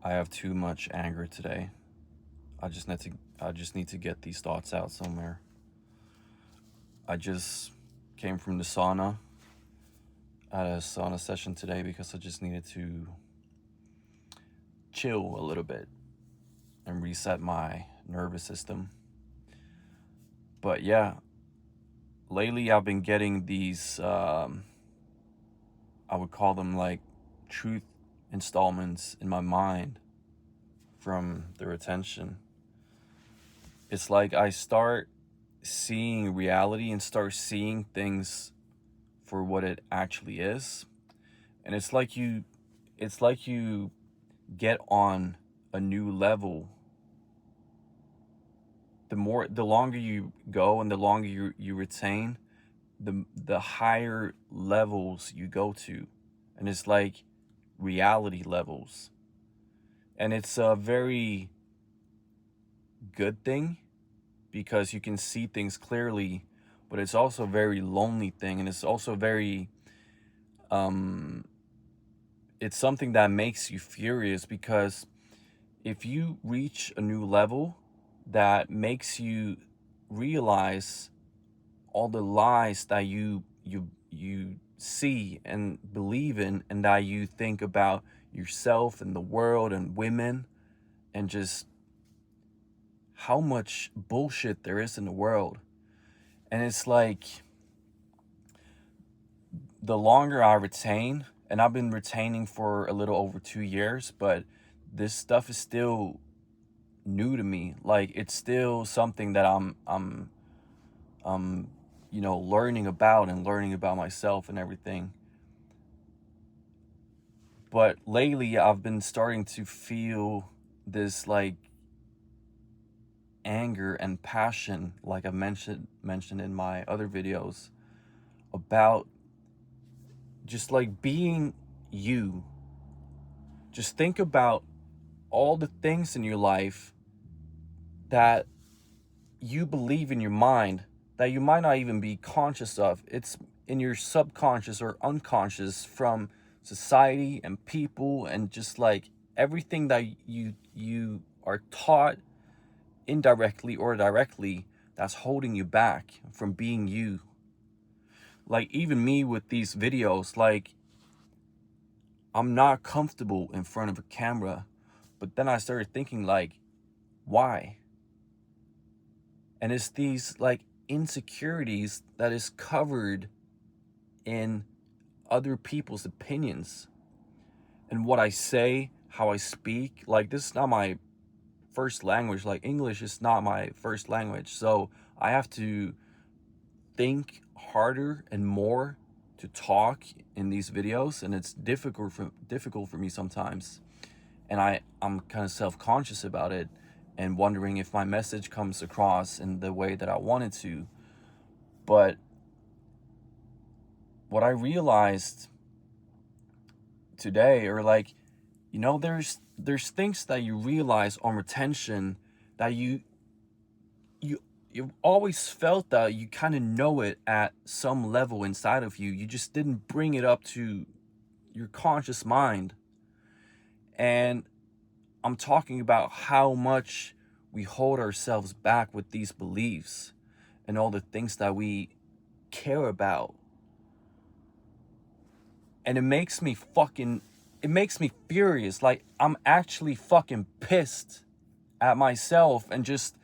I have too much anger today. I just need to get these thoughts out somewhere. I just came from the sauna. I had a sauna session today because I just needed to chill a little bit and reset my nervous system. But yeah, lately I've been getting these I would call them like truth installments in my mind from their attention. It's like I start seeing reality and start seeing things for what it actually is. And it's like you get on a new level. The longer you go and the longer you retain, the higher levels you go to. And it's like reality levels. And it's a very good thing because you can see things clearly, but it's also a very lonely thing, and it's also very um it's something that makes you furious because if you reach a new level that makes you realize all the lies that you see and believe in, and that you think about yourself and the world and women, and just how much bullshit there is in the world. And it's like the longer I retain, and I've been retaining for a little over 2 years, but this stuff is still new to me. Like it's still something that I'm learning about and learning about myself and everything. But lately I've been starting to feel this like anger and passion, like I mentioned in my other videos, about just like being you. Just think about all the things in your life that you believe in your mind that you might not even be conscious of. It's in your subconscious or unconscious from society and people, and just like everything that you are taught indirectly or directly, that's holding you back from being you. Like even me with these videos, like I'm not comfortable in front of a camera, but then I started thinking like, why? And it's these like insecurities that is covered in other people's opinions and what I say, how I speak. Like this is not my first language. Like English is not my first language. So I have to think harder and more to talk in these videos, and it's difficult for me sometimes. And I'm kind of self-conscious about it and wondering if my message comes across in the way that I want it to. But what I realized today, or like, there's things that you realize on retention that you you've always felt that you kind of know it at some level inside of you. You just didn't bring it up to your conscious mind. And I'm talking about how much we hold ourselves back with these beliefs and all the things that we care about. And it makes me furious. Like I'm actually fucking pissed at myself, and just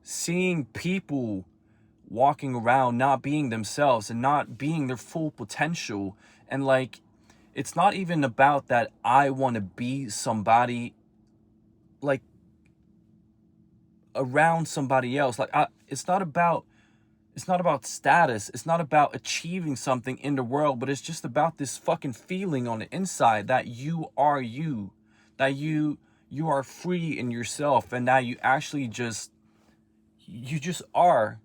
seeing people walking around not being themselves and not being their full potential. And like it's not even about that I want to be somebody, like around somebody else. Like it's not about status. It's not about achieving something in the world, but it's just about this fucking feeling on the inside that you are you, that you are free in yourself, and that you just are.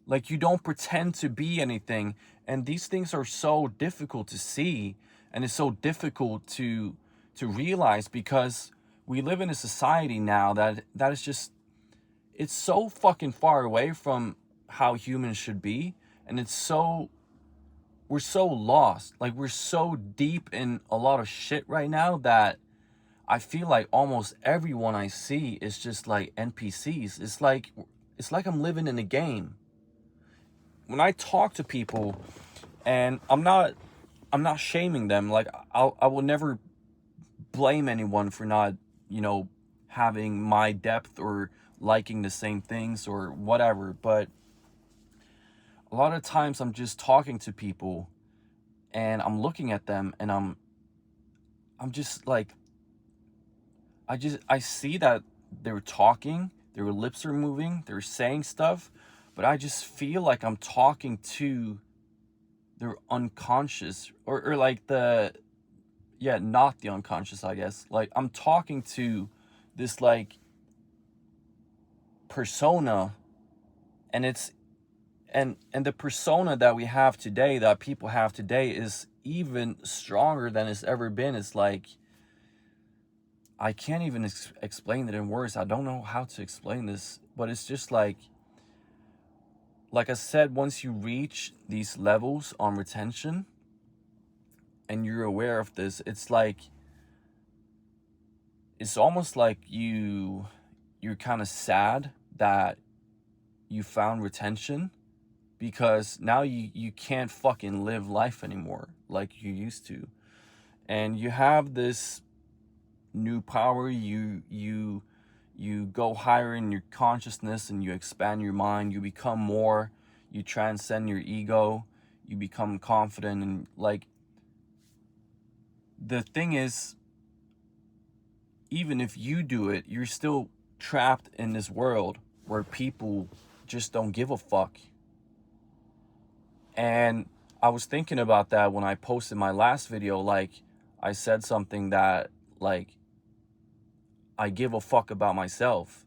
Like you don't pretend to be anything. And these things are so difficult to see, and it's so difficult to realize, because we live in a society now that is just, it's so fucking far away from how humans should be. And we're so lost. Like we're so deep in a lot of shit right now that I feel like almost everyone I see is just like NPCs. It's like I'm living in a game. When I talk to people, and I'm not shaming them. Like I will never blame anyone for not, you know, having my depth or liking the same things or whatever, but a lot of times I'm just talking to people and I'm looking at them and I'm just like I see that they're talking, their lips are moving, they're saying stuff, but I just feel like I'm talking to their unconscious, or like the, yeah, not the unconscious, I guess. Like I'm talking to this like persona, and it's and the persona that we have today, that people have today, is even stronger than it's ever been. It's like I can't even explain it in words. I don't know how to explain this, but it's just like I said, once you reach these levels on retention and you're aware of this, it's almost like you're kind of sad that you found retention, because now you can't fucking live life anymore like you used to. And you have this new power. You go higher in your consciousness and you expand your mind. You become more. You transcend your ego. You become confident. And like, the thing is, even if you do it, you're still trapped in this world where people just don't give a fuck. And I was thinking about that when I posted my last video. Like, I said something that, like, I give a fuck about myself.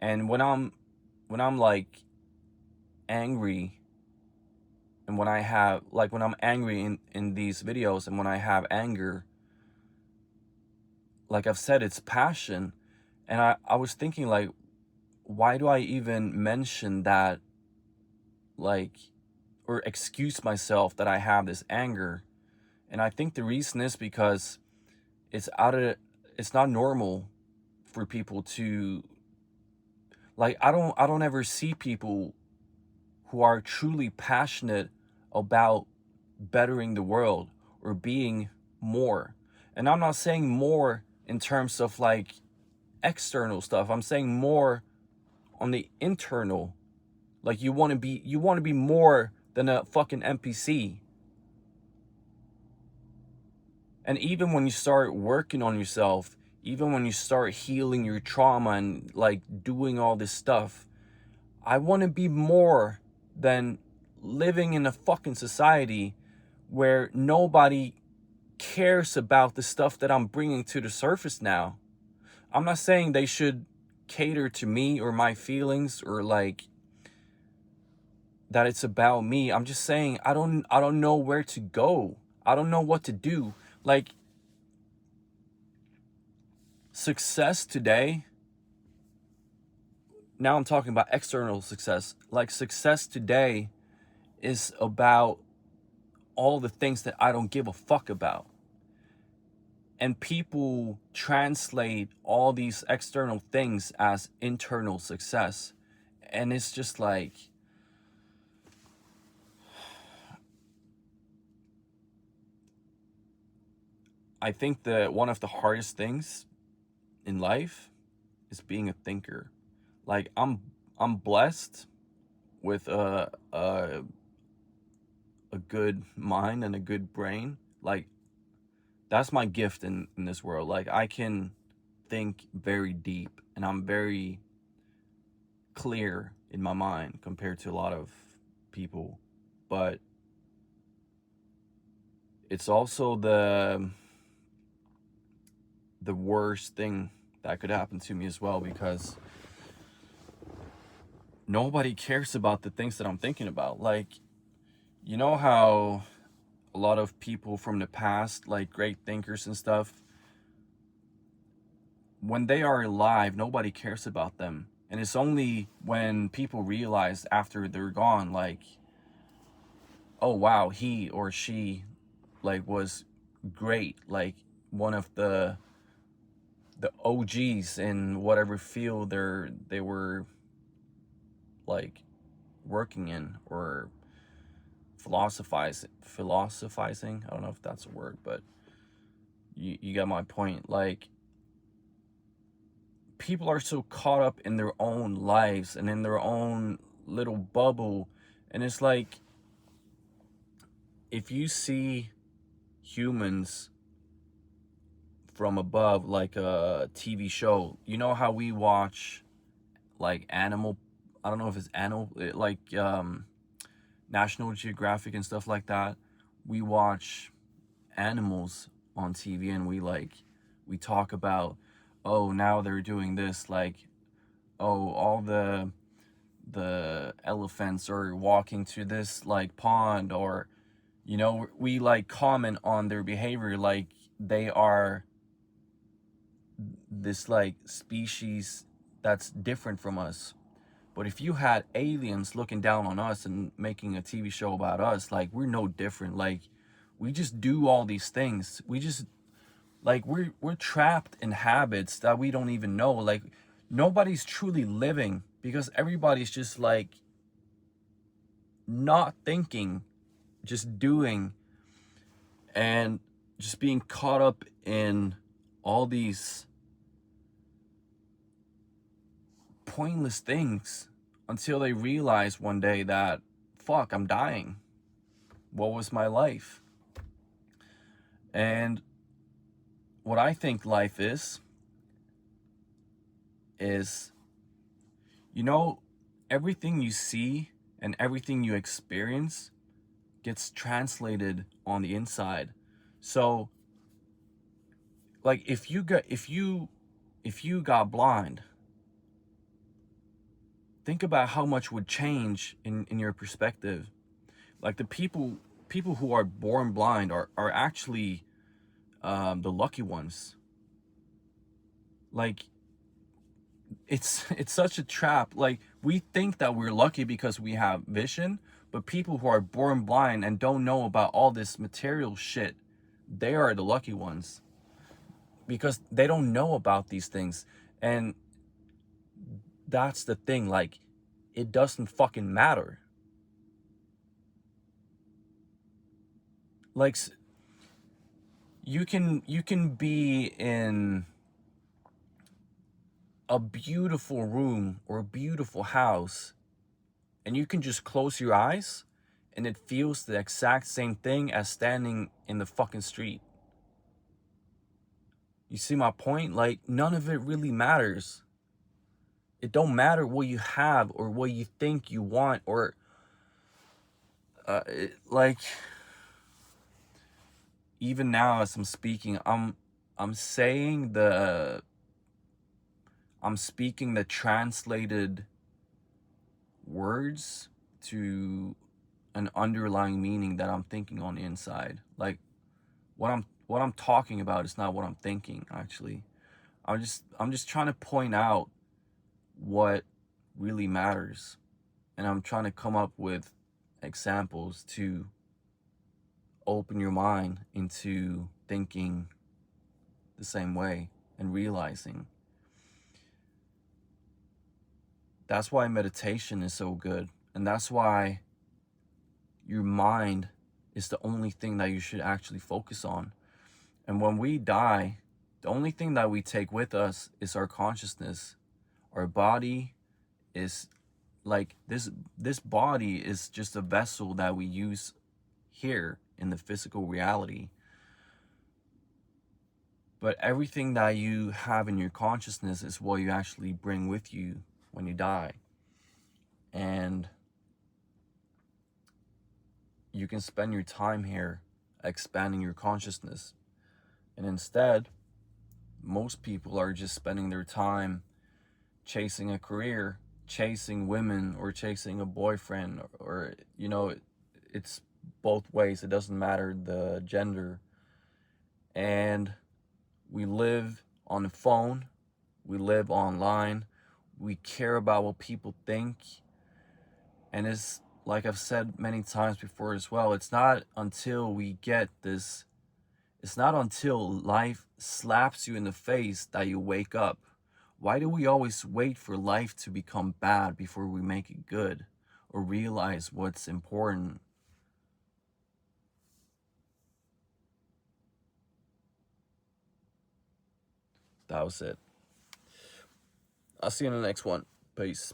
And when I'm like angry, and when I have, like, when I'm angry in these videos, and when I have anger, like I've said, it's passion. And I was thinking, like, why do I even mention that, like, or excuse myself that I have this anger? And I think the reason is because it's it's not normal for people to, like, I don't ever see people who are truly passionate about bettering the world or being more. And I'm not saying more in terms of like external stuff. I'm saying more on the internal. Like, you want to be more than a fucking NPC. And even when you start working on yourself, even when you start healing your trauma and like doing all this stuff, I want to be more than living in a fucking society where nobody cares about the stuff that I'm bringing to the surface now. I'm not saying they should cater to me or my feelings, or like that it's about me. I'm just saying I don't know where to go. I don't know what to do. Like, success today, now I'm talking about external success. Like, success today is about all the things that I don't give a fuck about. And people translate all these external things as internal success. And it's just like, I think that one of the hardest things in life is being a thinker. Like, I'm blessed with a good mind and a good brain. Like, that's my gift in this world. Like, I can think very deep, and I'm very clear in my mind compared to a lot of people. But it's also the worst thing that could happen to me as well, because nobody cares about the things that I'm thinking about. Like, you know how a lot of people from the past, like great thinkers and stuff, when they are alive, nobody cares about them. And it's only when people realize after they're gone, like, oh wow, he or she, like, was great, like one of the the OGs in whatever field they were like working in, or philosophizing. I don't know if that's a word, but you got my point. Like, people are so caught up in their own lives and in their own little bubble, and it's like, if you see humans from above, like a TV show, you know how we watch like animal, I don't know if it's animal, like National Geographic and stuff like that. We watch animals on TV, and we talk about, oh, now they're doing this, like, oh, all the elephants are walking to this like pond, or we like comment on their behavior like they are this like species that's different from us. But if you had aliens looking down on us and making a TV show about us, like, we're no different. Like, we just do all these things. We just, like, we're trapped in habits that we don't even know. Like, nobody's truly living because everybody's just like not thinking, just doing, and just being caught up in all these pointless things until they realize one day that, fuck, I'm dying. What was my life? And what I think life is, everything you see and everything you experience gets translated on the inside. So, like, if you got blind, think about how much would change in your perspective. Like, the people who are born blind are actually the lucky ones. Like, it's such a trap. Like, we think that we're lucky because we have vision, but people who are born blind and don't know about all this material shit, they are the lucky ones, because they don't know about these things. And that's the thing, like, it doesn't fucking matter. Like, you can be in a beautiful room or a beautiful house, and you can just close your eyes and it feels the exact same thing as standing in the fucking street. You see my point? Like, none of it really matters. It don't matter what you have or what you think you want, or like, even now as I'm speaking, I'm saying I'm speaking the translated words to an underlying meaning that I'm thinking on the inside. Like, what I'm talking about is not what I'm thinking, actually. I'm just trying to point out what really matters, and I'm trying to come up with examples to open your mind into thinking the same way and realizing. That's why meditation is so good, and that's why your mind is the only thing that you should actually focus on. And when we die, the only thing that we take with us is our consciousness. Our body is like this body is just a vessel that we use here in the physical reality. But everything that you have in your consciousness is what you actually bring with you when you die. And you can spend your time here expanding your consciousness. And instead, most people are just spending their time chasing a career, chasing women, or chasing a boyfriend, or it's both ways. It doesn't matter the gender. And we live on the phone, we live online, we care about what people think. And it's like I've said many times before as well, it's not until we get this It's not until life slaps you in the face that you wake up. Why do we always wait for life to become bad before we make it good or realize what's important? That was it. I'll see you in the next one. Peace.